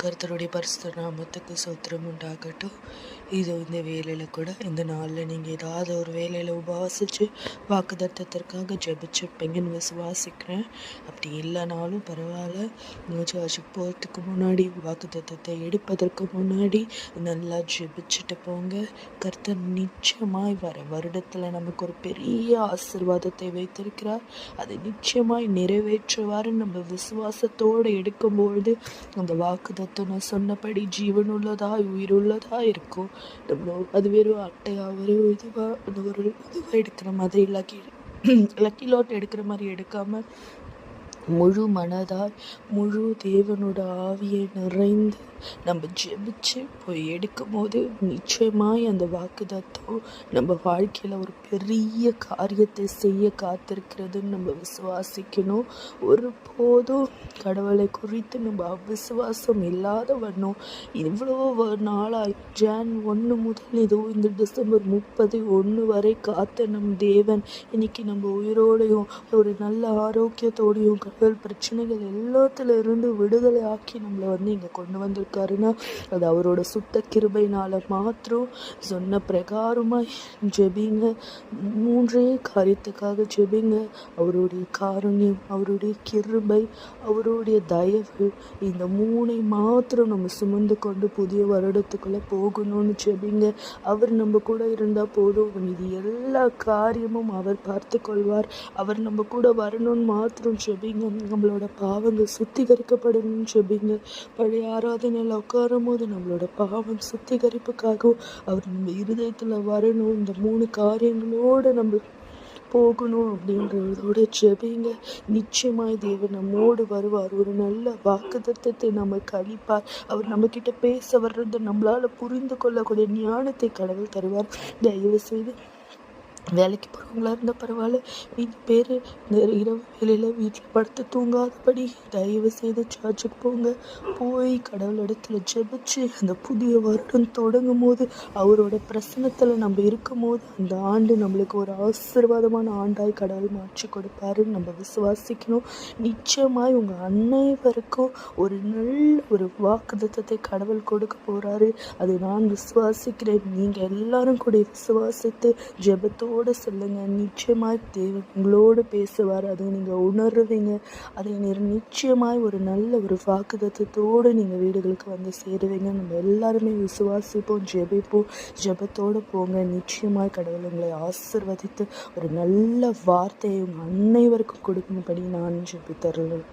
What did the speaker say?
கர்த்தருடைய பரிசுத்த நாமத்துக்கு ஸ்தோத்திரம் உண்டாகட்டும். இது இந்த வேலையில் கூட இந்த நாளில் நீங்கள் ஏதாவது ஒரு வேலையில் உபவாசித்து வாக்குத்தத்தத்திற்காக ஜெபிச்சுப்பீங்கன்னு விசுவாசிக்கிறேன். அப்படி இல்லைனாலும் பரவாயில்ல, சர்ச்சுக்கு போகிறதுக்கு முன்னாடி வாக்குத்தத்தத்தை எடுப்பதற்கு முன்னாடி நல்லா ஜெபிச்சுட்டு போங்க. கர்த்தர் நிச்சயமாய் வர வருடத்தில் நமக்கு ஒரு பெரிய ஆசீர்வாதத்தை வைத்திருக்கிறார். அதை நிச்சயமாய் நிறைவேற்றுவார். நம்ம விசுவாசத்தோடு எடுக்கும்பொழுது அந்த வாக்குத்தத்தம் நான் சொன்னபடி ஜீவனுள்ளதாய் உயிருள்ளதாக இருக்கும். நம்ம அது வெறும் அட்டையாக வெறும் இதுவாக எடுக்கிற மாதிரி லக்கி லோட் எடுக்கிற மாதிரி எடுக்காம முழு மனதாய் முழு தேவனோட ஆவியை நிறைந்து நம்ம ஜெபிச்சு போய் எடுக்கும் போது நிச்சயமாய் அந்த வாக்குத்தத்தம் நம்ம வாழ்க்கையில் ஒரு பெரிய காரியத்தை செய்ய காத்திருக்கிறதுன்னு நம்ம விசுவாசிக்கணும். ஒருபோதும் கடவுளை குறித்து நம்ம அவிசுவாசம் இல்லாதவனும் இவ்வளோ நாளாய் ஜான் 1 முதல் இதோ இந்த டிசம்பர் 31 வரை காத்த நம் தேவன் இன்னைக்கு நம்ம உயிரோடையும் ஒரு நல்ல ஆரோக்கியத்தோடையும் கடவுள் பிரச்சனைகள் எல்லாத்திலிருந்து விடுதலை ஆக்கி நம்மளை இங்கே கொண்டு வந்திருக்காருன்னா அது அவரோட சுத்த கிருபையினால மாத்திரம். சொன்ன பிரகாரமாய் ஜெபிங்க. 3 காரியத்துக்காக ஜெபிங்க. அவருடைய காருண்யம், அவருடைய கிருபை, அவருடைய தயவு, இந்த 3 மாத்திரம் நம்ம சுமந்து கொண்டு புதிய வருடத்துக்குள்ளே போகணும்னு ஜெபிங்க. அவர் நம்ம கூட இருந்தால் போதும், இது எல்லா காரியமும் அவர் பார்த்து கொள்வார். அவர் நம்ம கூட வரணும்னு மாத்திரம் ஜெபிங்க. நம்மளோட பாவங்கள் சுத்திகரிக்கப்படணும்னு ஜெபிங்க. பழைய ஆராதனையில் உட்காரும் போது நம்மளோட பாவம் சுத்திகரிப்புக்காகவும் அவர் நம்ம இருதயத்தில் வரணும். இந்த 3 காரியங்களோடு நம்ம போகணும் அப்படின்றதோட ஜெபிங்க. நிச்சயமாய் தேவன் நம்மோடு வருவார். ஒரு நல்ல வாக்குத்தத்தத்தை நமக்கு அளிப்பார். அவர் நம்மக்கிட்ட பேச வர்றதை நம்மளால் புரிந்து கொள்ளக்கூடிய ஞானத்தை கடவுள் தருவார். தயவு செய்து வேலைக்கு போகிறவங்களா இருந்தால் பரவாயில்ல, மீதி பேர் இரவு வேலையில் வீட்டில் படுத்து தூங்காதபடி தயவு செய்து சர்ச்சுக்கு போங்க. போய் கடவுள் இடத்துல ஜெபிச்சு அந்த புதிய வருடம் தொடங்கும் போது அவரோட பிரசன்னத்தில் நம்ம இருக்கும் போது அந்த ஆண்டு நம்மளுக்கு ஒரு ஆசீர்வாதமான ஆண்டாய் கடவுள் மாற்றி கொடுப்பாருன்னு நம்ம விசுவாசிக்கணும். நிச்சயமாய் உங்கள் அனைவருக்கும் ஒரு நல்ல ஒரு வாக்குத்தத்தத்தை கடவுள் கொடுக்க போகிறாரு. அதை நான் விசுவாசிக்கிறேன். நீங்கள் எல்லாரும் கூட விசுவாசித்து ஜெபத்தோடு சொல்லுங்க. நிச்சயமாய் தேவன் உங்களோடு பேசுவார். அதை நீங்கள் உணர்வீங்க. அதை நிச்சயமாய் ஒரு நல்ல ஒரு வாக்குத்தத்தத்தோடு நீங்கள் வீடுகளுக்கு வந்து சேருவீங்க. நம்ம எல்லாருமே விசுவாசிப்போம், ஜெபிப்போம், ஜெபத்தோடு போங்க. நிச்சயமாய் கடவுள் உங்களை ஆசீர்வதித்து ஒரு நல்ல வார்த்தையை உங்கள் அனைவருக்கும் கொடுக்கும்படி நான் ஜெபித்தருளேன்.